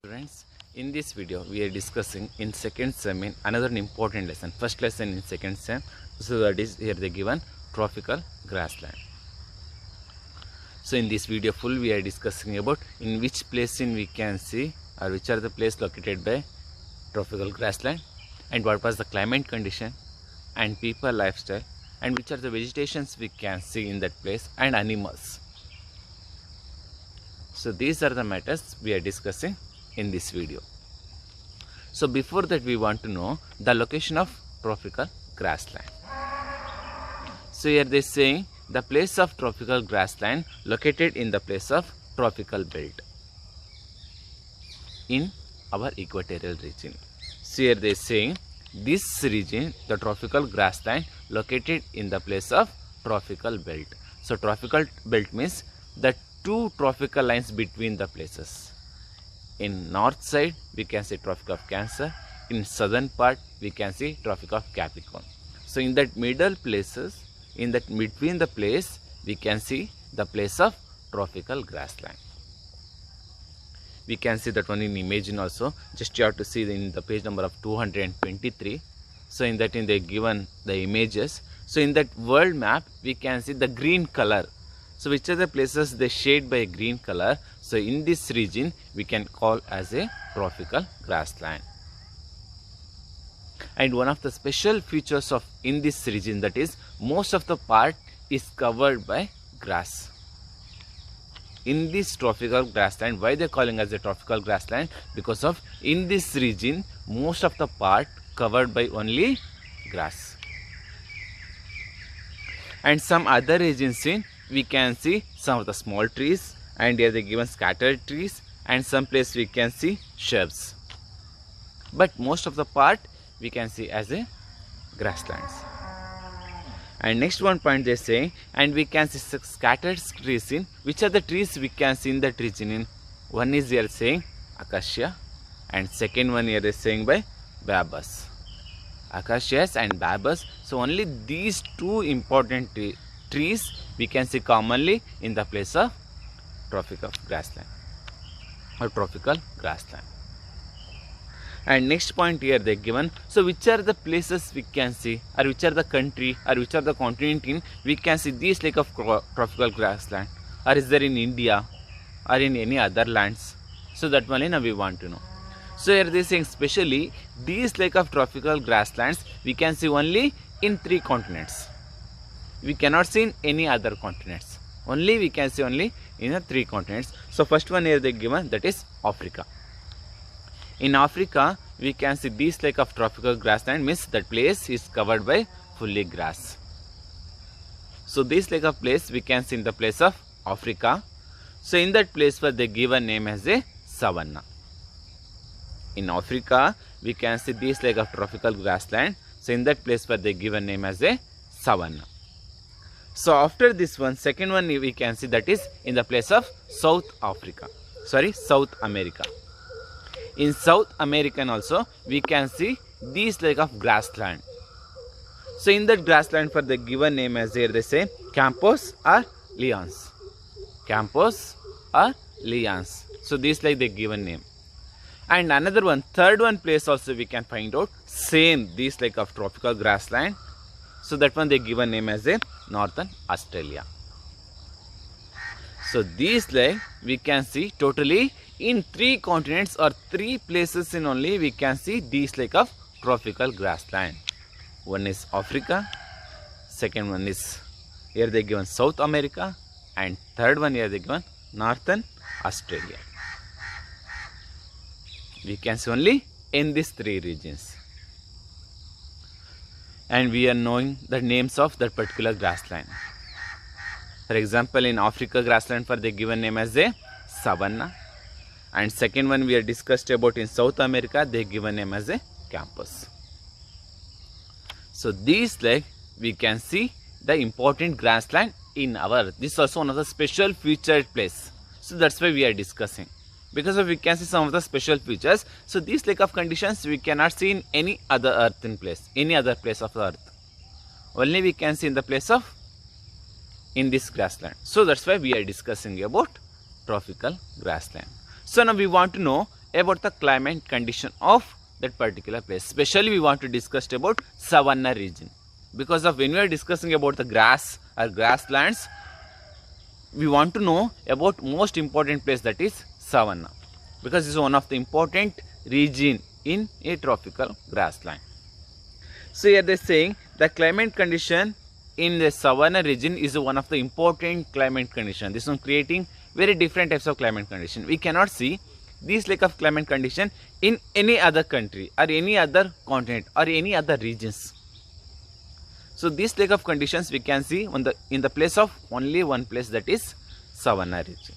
Friends, in this video we are discussing in second sem in another important lesson, first lesson in second sem. So that is here they given tropical grassland. So in this video full we are discussing about in which place in we can see or which are the place located by tropical grassland and what was the climate condition and people lifestyle and which are the vegetations we can see in that place and animals. So these are the matters we are discussing in this video. So before that we want to know the location of tropical grassland. So here they are saying the place of tropical grassland located in the place of tropical belt in our equatorial region. So here they are saying this region, the tropical grassland located in the place of tropical belt. So tropical belt means the two tropical lines between the places. In north side we can see Tropic of Cancer, in southern part we can see Tropic of Capricorn. So in that middle places, in that between the place we can see the place of tropical grassland. We can see that one in imagine also, just you have to see in the page number of 223. So in that they given the images. So in that world map we can see the green color. So which are the places they shade by a green color. So in this region we can call as a tropical grassland. And one of the special features of in this region, that is most of the part is covered by grass. In this tropical grassland, why they are calling as a tropical grassland? Because of in this region most of the part covered by only grass. And some other regions in we can see some of the small trees, and here they given scattered trees, and some place we can see shrubs. But most of the part we can see as a grasslands. And next one point they say, and we can see scattered trees in which are the trees we can see in that region in. One is here saying acacia, and second one here is saying by baobabs. Acacias and baobabs. So only these two important trees we can see commonly in the place of tropical grassland or tropical grassland. And next point here they given, so which are the places we can see, or which are the country or which are the continent in we can see these like of tropical grassland, or is there in India or in any other lands? So that one now we want to know. So here they saying especially these like of tropical grasslands we can see only in 3 continents. We cannot see in any other continents. Only we can see only in the 3 continents. So first one here they given, that is Africa. In Africa we can see this like of tropical grassland, means that place is covered by fully grass. So this like of place we can see in the place of Africa. So in that place where they give a name as a savanna. In Africa we can see this like of tropical grassland. So in that place where they give a name as a savanna. So after this one, second one we can see that is in the place of South America. In South American also we can see these like of grassland. So in that grassland for the given name as here they say Campos or Leons. Campos or Leons. So this like the given name. And another one, third one place also we can find out same this like of tropical grassland. So that one they given name as a Northern Australia. So these like we can see totally in 3 continents or 3 places in only we can see these like of tropical grassland. One is Africa, second one is here they given South America, and third one here they given Northern Australia. We can see only in these 3 regions. And we are knowing the names of that particular grassland. For example, in Africa grassland for the given name as a savanna, and second one we are discussed about in South America they given name as a Campos. So these like we can see the important grassland in our, this is also one of the special featured place. So that's why we are discussing, because of we can see some of the special features. So these like of conditions we cannot see in any other earthen place, any other place of the earth. Only we can see in the place of in this grassland. So that's why we are discussing about tropical grassland. So now we want to know about the climate condition of that particular place. Especially we want to discuss about savanna region, because of when we are discussing about the grass or grasslands, we want to know about most important place, that is savanna, because this is one of the important region in a tropical grassland. So here they are saying the climate condition in the savanna region is one of the important climate condition. This one creating very different types of climate condition. We cannot see these like of climate condition in any other country or any other continent or any other regions. So these like of conditions we can see on in the place of only one place, that is savanna region.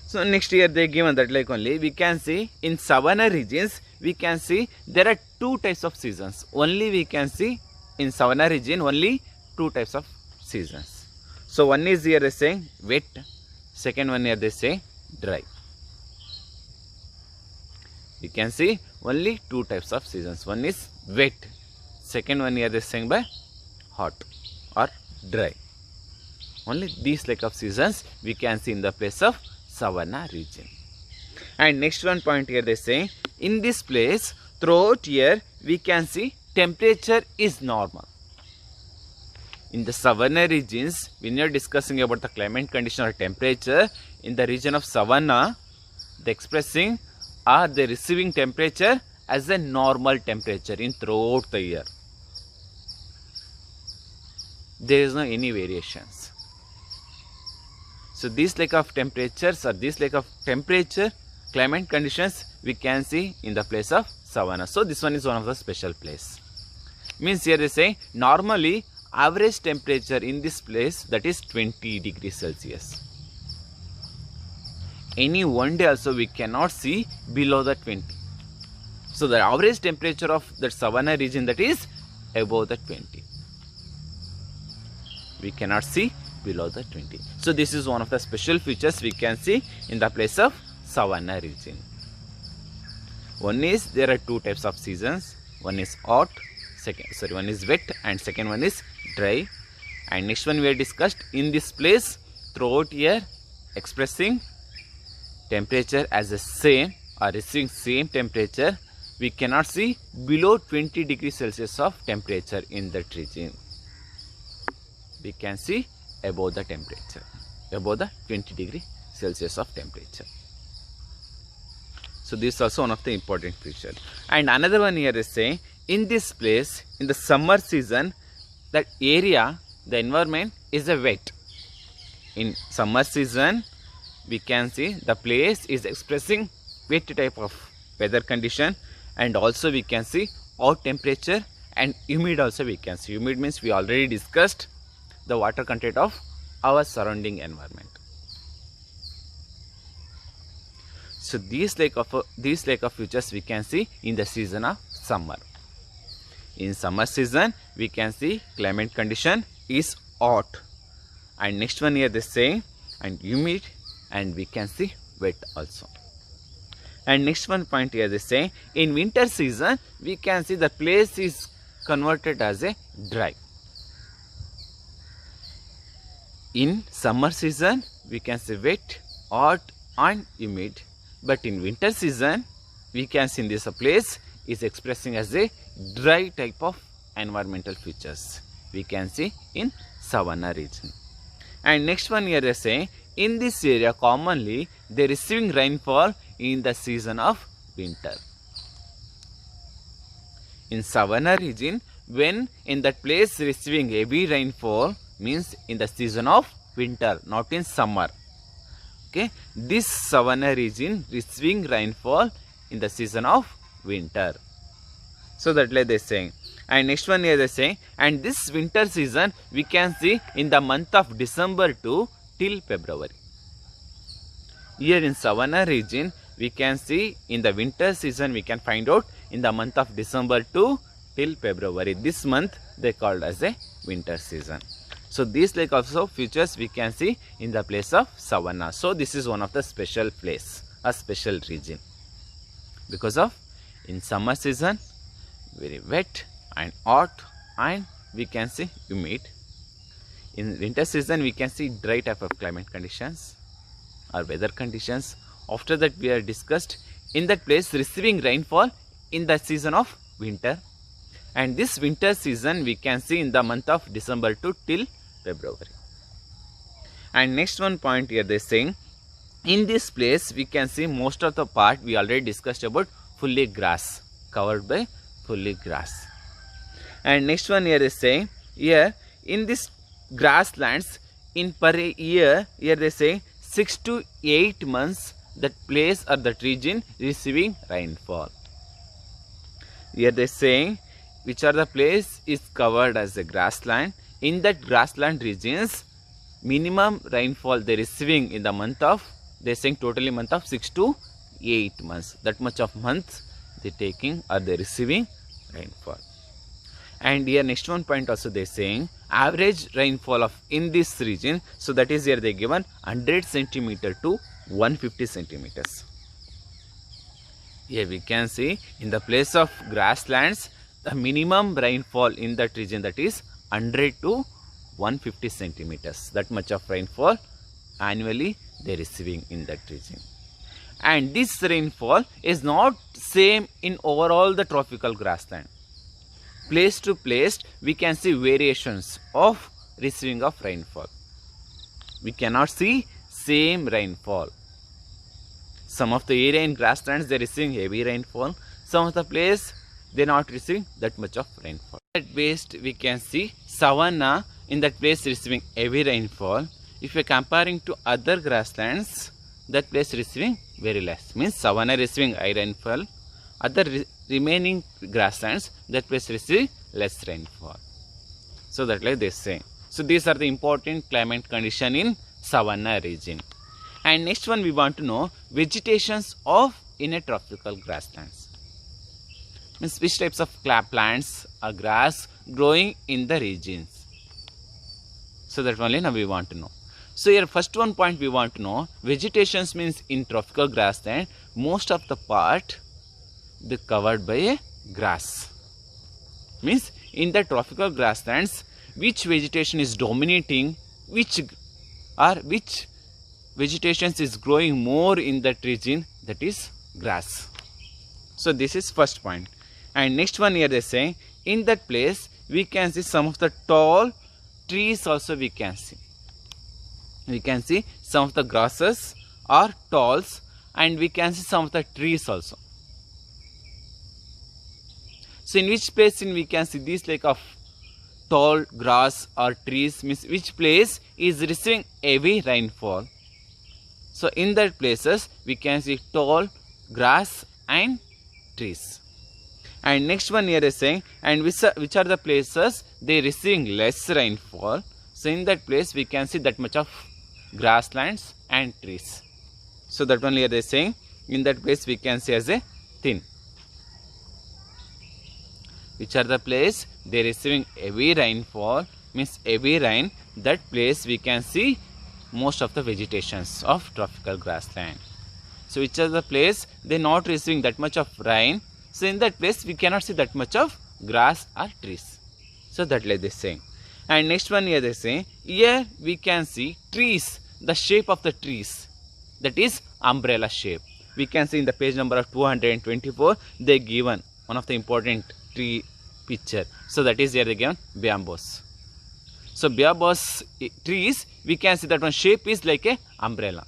So next here they given that like only we can see in savanna regions we can see there are two types of seasons. Only we can see in savanna region only two types of seasons. So one is here they saying wet, second one here they say dry. You can see only two types of seasons. One is wet, second one here they saying by hot or dry. Only these like of seasons we can see in the place of savanna region. And next one point here they say in this place throughout year we can see temperature is normal. In the savanna regions, when you are discussing about the climate condition or temperature, in the region of savanna, the expressing or the receiving temperature as a normal temperature in throughout the year. There is no any variations. So these like of temperatures or this like of temperature climate conditions we can see in the place of savanna. So this one is one of the special place. Means here they say normally average temperature in this place, that is 20 degrees Celsius. Any one day also we cannot see below the 20. So the average temperature of that savanna region, that is above the 20. We cannot see below the 20. So this is one of the special features we can see in the place of savanna region. One is there are two types of seasons. One is hot, one is wet, and second one is dry. And next one we have discussed in this place throughout year expressing temperature as the same or receiving same temperature, we cannot see below 20 degrees Celsius of temperature in that region. We can see above the temperature, above the 20 degree Celsius of temperature. So this is also one of the important feature. And another one here is saying in this place in the summer season that area, the environment is a wet. In summer season we can see the place is expressing wet type of weather condition, and also we can see hot temperature and humid also we can see. Humid means we already discussed the water content of our surrounding environment. So these like of features we can see in the season of summer. In summer season we can see climate condition is hot, and next one here they say and humid, and we can see wet also. And next one point here they say in winter season we can see the place is converted as a dry. In summer season we can see wet, hot and humid, but in winter season we can see in this place is expressing as a dry type of environmental features we can see in savanna region. And next one here they say in this area commonly they receiving rainfall in the season of winter. In savanna region, when in that place receiving heavy rainfall means in the season of winter, not in summer. Okay, this savanna region receiving rainfall in the season of winter. So that like they saying. And next one here they saying, and this winter season we can see in the month of December to till February. Here in savanna region we can see in the winter season we can find out in the month of December to till February. This month they called as a winter season. So these like also features we can see in the place of savanna. So this is one of the special place, a special region, because of in summer season very wet and hot, and we can see humid. In winter season we can see dry type of climate conditions or weather conditions, After that we are discussed in that place receiving rainfall in the season of winter. And this winter season we can see in the month of December to till February. And next one point here they saying, in this place we can see most of the part we already discussed about fully grass, covered by fully grass. And next one here is saying, here in this grasslands in per year, here they say 6 to 8 months that place or that region receiving rainfall. Here they saying which are the place is covered as a grassland. In that grassland regions, minimum rainfall they receiving in the month of, they saying totally month of 6 to 8 months. That much of months they taking or they receiving rainfall. And here next one point also they saying average rainfall of in this region. So that is here they given 100 centimeter to 150 centimeters. Here we can see in the place of grasslands, the minimum rainfall in that region that is 100 to 150 centimeters. That much of rainfall annually they are receiving in that region. And this rainfall is not same in overall the tropical grassland. Place to place we can see variations of receiving of rainfall. We cannot see same rainfall. Some of the area in grasslands they are receiving heavy rainfall. Some of the place they are not receiving that much of rainfall. At best we can see savanna in that place receiving heavy rainfall. If we are comparing to other grasslands, that place receiving very less. Means savanna receiving high rainfall. Other remaining grasslands, that place receive less rainfall. So that like they say. So these are the important climate condition in savanna region. And next one we want to know vegetations of in a tropical grasslands. Means which types of plants or grass growing in the regions. So that only now we want to know. So here first one point we want to know vegetations means in tropical grassland most of the part they covered by a grass. Means in the tropical grasslands which vegetation is dominating, which vegetation is growing more in that region, that is grass. So this is first point. And next one here they say in that place we can see some of the tall trees also we can see. We can see some of the grasses or talls and we can see some of the trees also. So in which place we can see this like of tall grass or trees, means which place is receiving heavy rainfall. So in that places we can see tall grass and trees. And next one here is saying and which are the places they receiving less rainfall. So in that place we can see that much of grasslands and trees. So that one here they are saying in that place we can see as a thin. Which are the place they are receiving heavy rainfall, means heavy rain, that place we can see most of the vegetations of tropical grassland. So which are the place they are not receiving that much of rain. So in that place we cannot see that much of grass or trees. So that like they saying. And next one here they say here we can see trees, the shape of the trees, that is umbrella shape. We can see in the page number of 224 they given one of the important tree picture. So that is here they given bamboos. So bamboos trees we can see that one shape is like a umbrella.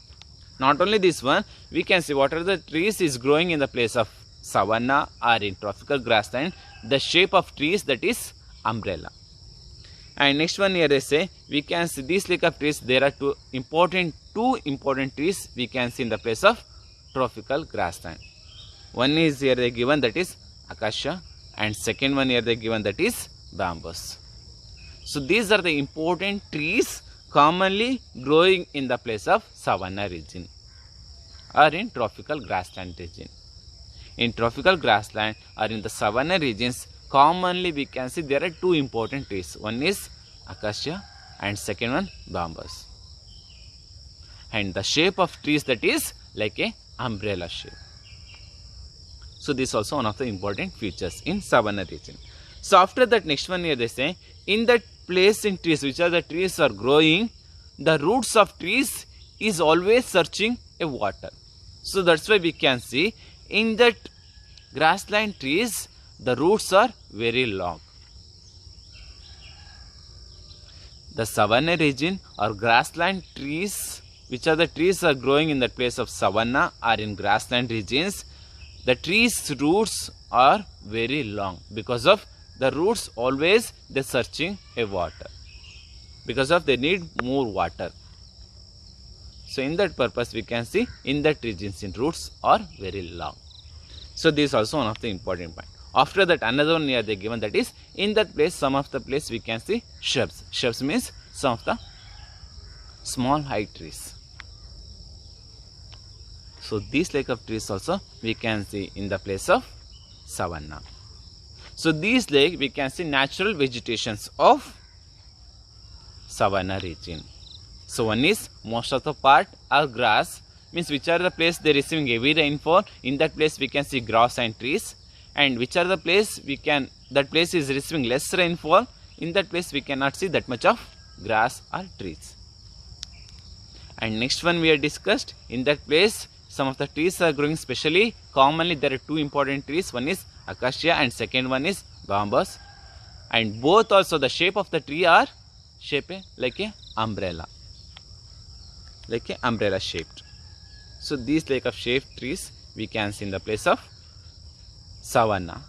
Not only this one, we can see what are the trees is growing in the place of savanna or in tropical grassland, the shape of trees that is umbrella. And next one here they say we can see these like of trees, there are two important trees we can see in the place of tropical grassland. One is here they given that is acacia and second one here they given that is bamboos. So these are the important trees commonly growing in the place of savanna region or in tropical grassland region. In tropical grassland or in the savanna regions commonly we can see there are two important trees. One is acacia and second one bamboos. And the shape of trees that is like a umbrella shape. So this is also one of the important features in savanna region. So after that next one here they say in that place in trees which are the trees are growing, the roots of trees is always searching a water. So that's why we can see in that grassland trees, the roots are very long. The savanna region or grassland trees, which are the trees are growing in the place of savanna or in grassland regions, the trees roots are very long because of the roots always they're searching a water, because of they need more water. So in that purpose we can see in that regions in roots are very long. So this is also one of the important point. After that another one here they given, that is in that place some of the place we can see shrubs. Shrubs means some of the small height trees. So these like of trees also we can see in the place of savanna. So these like we can see natural vegetations of savanna region. So one is most of the part are grass, means which are the place they receiving heavy rainfall, in that place we can see grass and trees, and which are the place we can, that place is receiving less rainfall, in that place we cannot see that much of grass or trees. And next one we have discussed, in that place some of the trees are growing, specially commonly there are two important trees, one is acacia and second one is bambus, and both also the shape of the tree are shaped like a umbrella, like a umbrella shaped. So these like of shaped trees we can see in the place of savanna,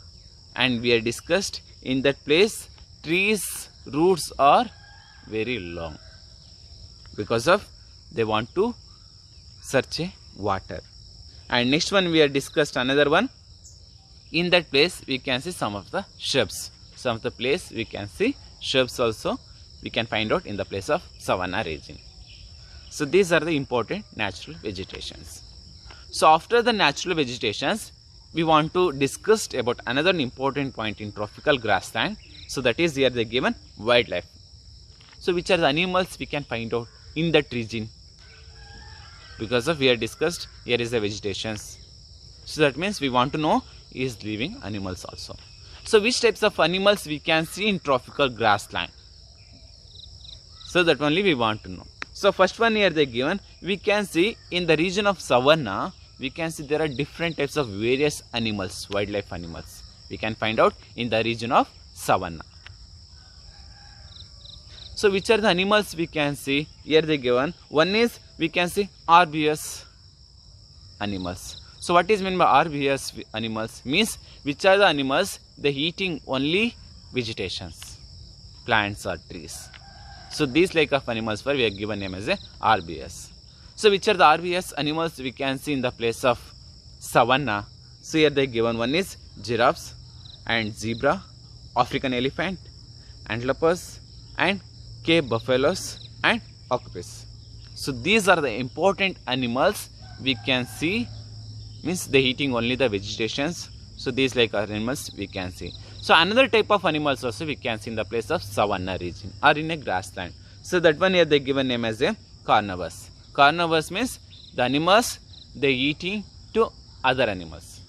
and we have discussed in that place trees roots are very long because of they want to search a water. And next one we have discussed another one, in that place we can see some of the shrubs, some of the place we can see shrubs also we can find out in the place of savanna region. So these are the important natural vegetations. So after the natural vegetations we want to discuss about another important point in tropical grassland. So that is here they given wildlife. So which are the animals we can find out in that region, because of we have discussed here is the vegetations. So that means we want to know is living animals also. So which types of animals we can see in tropical grassland, so that only we want to know. So first one here they given, we can see in the region of savanna we can see there are different types of various animals, wildlife animals we can find out in the region of savanna. So which are the animals we can see here they given, one is we can see herbivorous animals. So what is meant by herbivorous animals, means which are the animals they eating only vegetations, plants or trees. So these like of animals were we are given name as a herbivorous. So which are the herbivorous animals we can see in the place of savanna. So here they given, one is giraffes and zebra, African elephant, antelopes and Cape buffaloes and octopus. So these are the important animals we can see, means they eating only the vegetations. So these like animals we can see. So another type of animals also we can see in the place of savanna region or in a grassland. So that one here they given name as a carnivores. Carnivores means the animals they eating to other animals.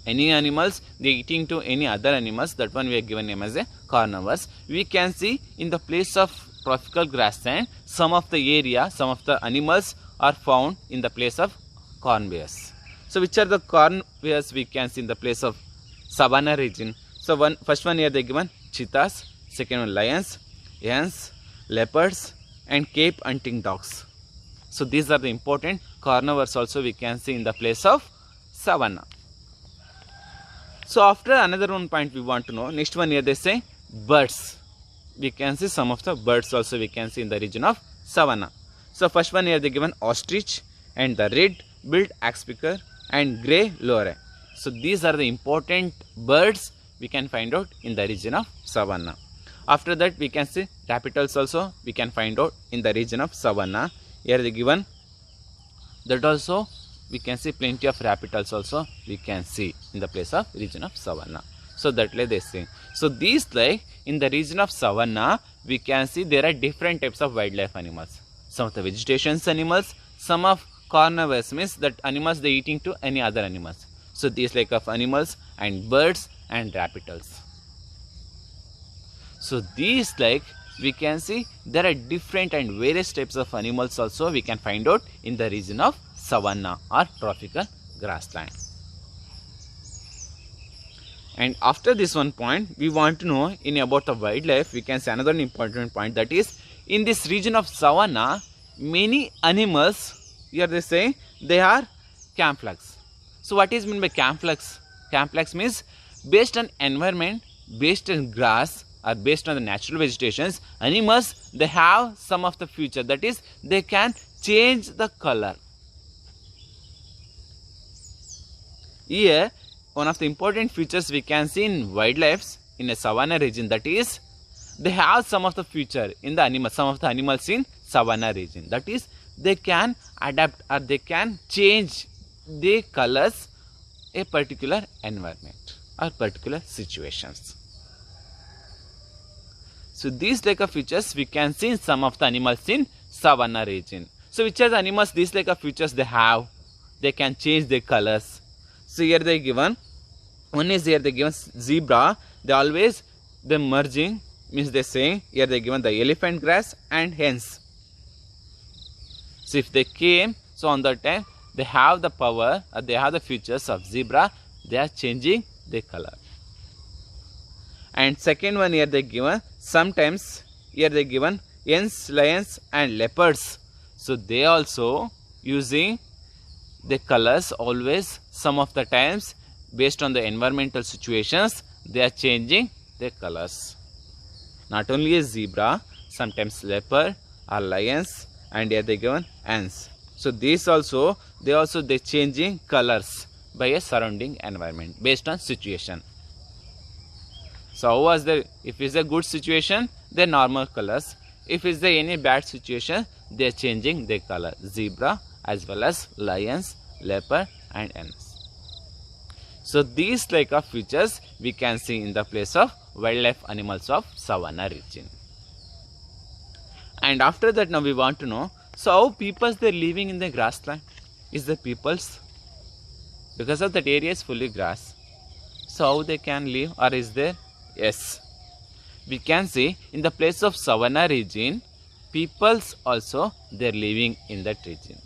Any animals they eating to any other animals, that one we are given name as a carnivores. We can see in the place of tropical grassland some of the area, some of the animals are found in the place of carnivores. So which are the carnivores we can see in the place of savanna region. So first one here they given cheetahs, second one lions, hens, leopards and Cape hunting dogs. So these are the important carnivores also we can see in the place of savanna. So after another one point we want to know, next one here they say birds. We can see some of the birds also we can see in the region of savanna. So first one here they given ostrich and the red-billed axpecker and grey lorry. So these are the important birds we can find out in the region of savanna. After that we can see raptors also we can find out in the region of savanna. Here they given that also we can see plenty of raptors also we can see in the place of region of savanna. So that way they say. So these like in the region of savanna we can see there are different types of wildlife animals. Some of the vegetations animals, some of carnivores means that animals they eating to any other animals. So these like of animals and birds and raptors. So these like we can see there are different and various types of animals also we can find out in the region of savanna or tropical grassland. And after this one point, we want to know in about the wildlife, we can say another important point, that is in this region of savanna, many animals, here they say they are camouflage. So what is meant by camouflage? Camouflage means based on environment, based on grass or based on the natural vegetations, animals, they have some of the feature, that is they can change the color. Here one of the important features we can see in wildlife in a savanna region, that is they have some of the feature in the animals, some of the animals in savanna region, that is they can adapt or they can change the colors a particular environment or particular situations. So these like of features we can see in some of the animals in savanna region. So which are the animals, these like of features they have? They can change their colors. So here they given, one is here they given zebra, they always they merging, means they saying here they given the elephant grass and hens. So if they came, so on that time they have the power or they have the features of zebra, they are changing their color. And second one here they given, sometimes here they given hens, lions and leopards. So they also using the colors always, some of the times based on the environmental situations they are changing their colors. Not only a zebra, sometimes leopard or lions, and here they given ants. So these also they changing colors by a surrounding environment based on situation. So how was there, if it's a good situation, they're normal colors. If it's any bad situation, they're changing their color. Zebra as well as lions, leopard and ants. So these like of features we can see in the place of wildlife animals of savanna region. And after that now we want to know, so how peoples they're living in the grassland? Is the peoples, because of that area is fully grass, so how they can live, or is there? Yes, we can see in the place of savanna region, peoples also they're living in that region.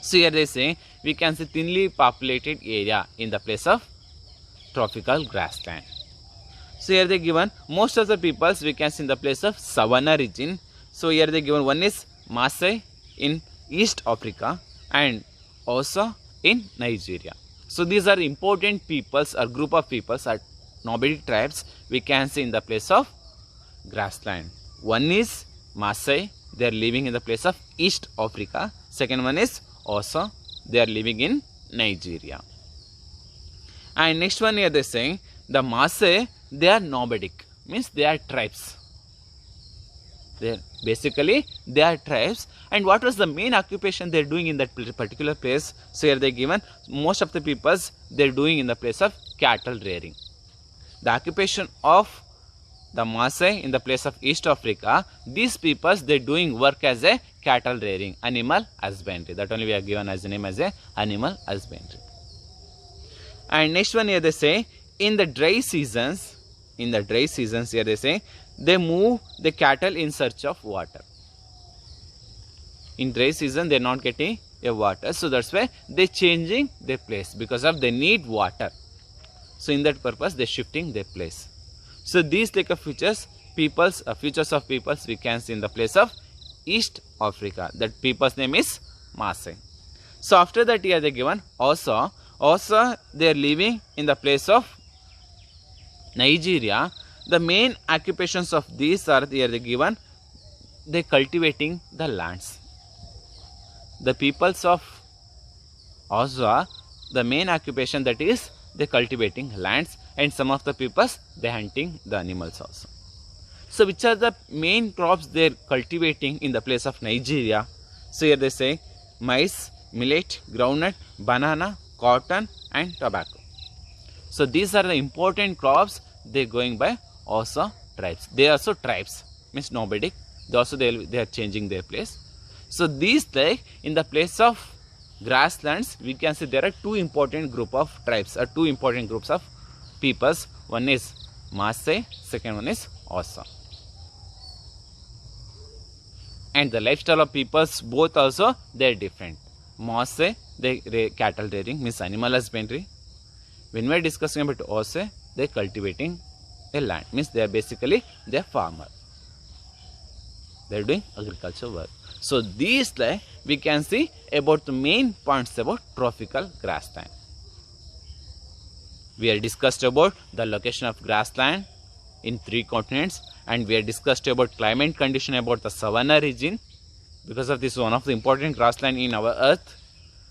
So here they say we can see thinly populated area in the place of tropical grassland. So here they given most of the peoples we can see in the place of savanna region. So here they given, one is Maasai in East Africa and also in Nigeria. So these are important peoples or group of peoples or nomadic tribes we can see in the place of grassland. One is Maasai, they are living in the place of East Africa. Second one is also they are living in Nigeria. And next one here they are saying the Maasai, they are nomadic, means they are tribes. Basically they are tribes. And what was the main occupation they are doing in that particular place? So here they given most of the peoples they are doing in the place of cattle rearing. The occupation of the Maasai in the place of East Africa, these peoples they are doing work as a cattle rearing, animal husbandry. That only we are given as a name as a animal husbandry. And next one here they say in the dry seasons here they say they move the cattle in search of water. In dry season they are not getting a water, so that's why they changing their place, because of they need water. So in that purpose they shifting their place. So these like a features of peoples we can see in the place of East Africa. That people's name is Maasai. So after that here they given also they are living in the place of Nigeria. The main occupations of these are here they given, they cultivating the lands. The peoples of Osa, the main occupation that is they cultivating lands, and some of the peoples they hunting the animals also. So which are the main crops they are cultivating in the place of Nigeria? So here they say maize, millet, groundnut, banana, cotton and tobacco. So these are the important crops they are going by also tribes. They are also tribes, means nomadic. They also they are changing their place. So these like in the place of grasslands we can see there are two important group of tribes or two important groups of peoples. One is Maasai, second one is Osa. And the lifestyle of peoples both also they are different. Mosse, they cattle rearing, means animal husbandry. When we are discussing about Osse, they cultivating a land, means they are basically they are farmer. They are doing agriculture work. So these we can see about the main points about tropical grassland. We have discussed about the location of grassland in 3 continents, and we have discussed about climate condition about the savanna region, because of this one of the important grassland in our earth.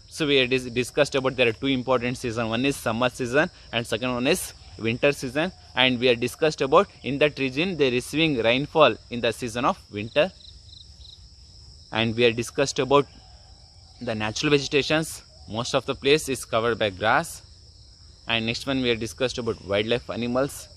So we have discussed about there are 2 important seasons. One is summer season and second one is winter season, and we have discussed about in that region they are receiving rainfall in the season of winter. And we have discussed about the natural vegetations. Most of the place is covered by grass. And next one we have discussed about wildlife animals.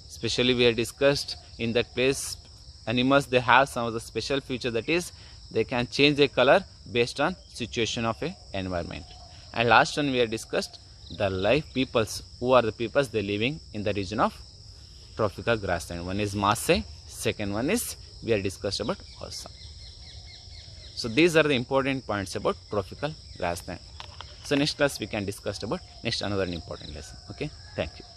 Especially we have discussed in that place animals, they have some of the special feature, that is they can change their color based on situation of a environment. And last one we have discussed the life peoples, who are the peoples they living in the region of tropical grassland. One is Maasai, second one is we have discussed about Ossa. So these are the important points about tropical grassland. So next class we can discuss about next another important lesson. Okay, thank you.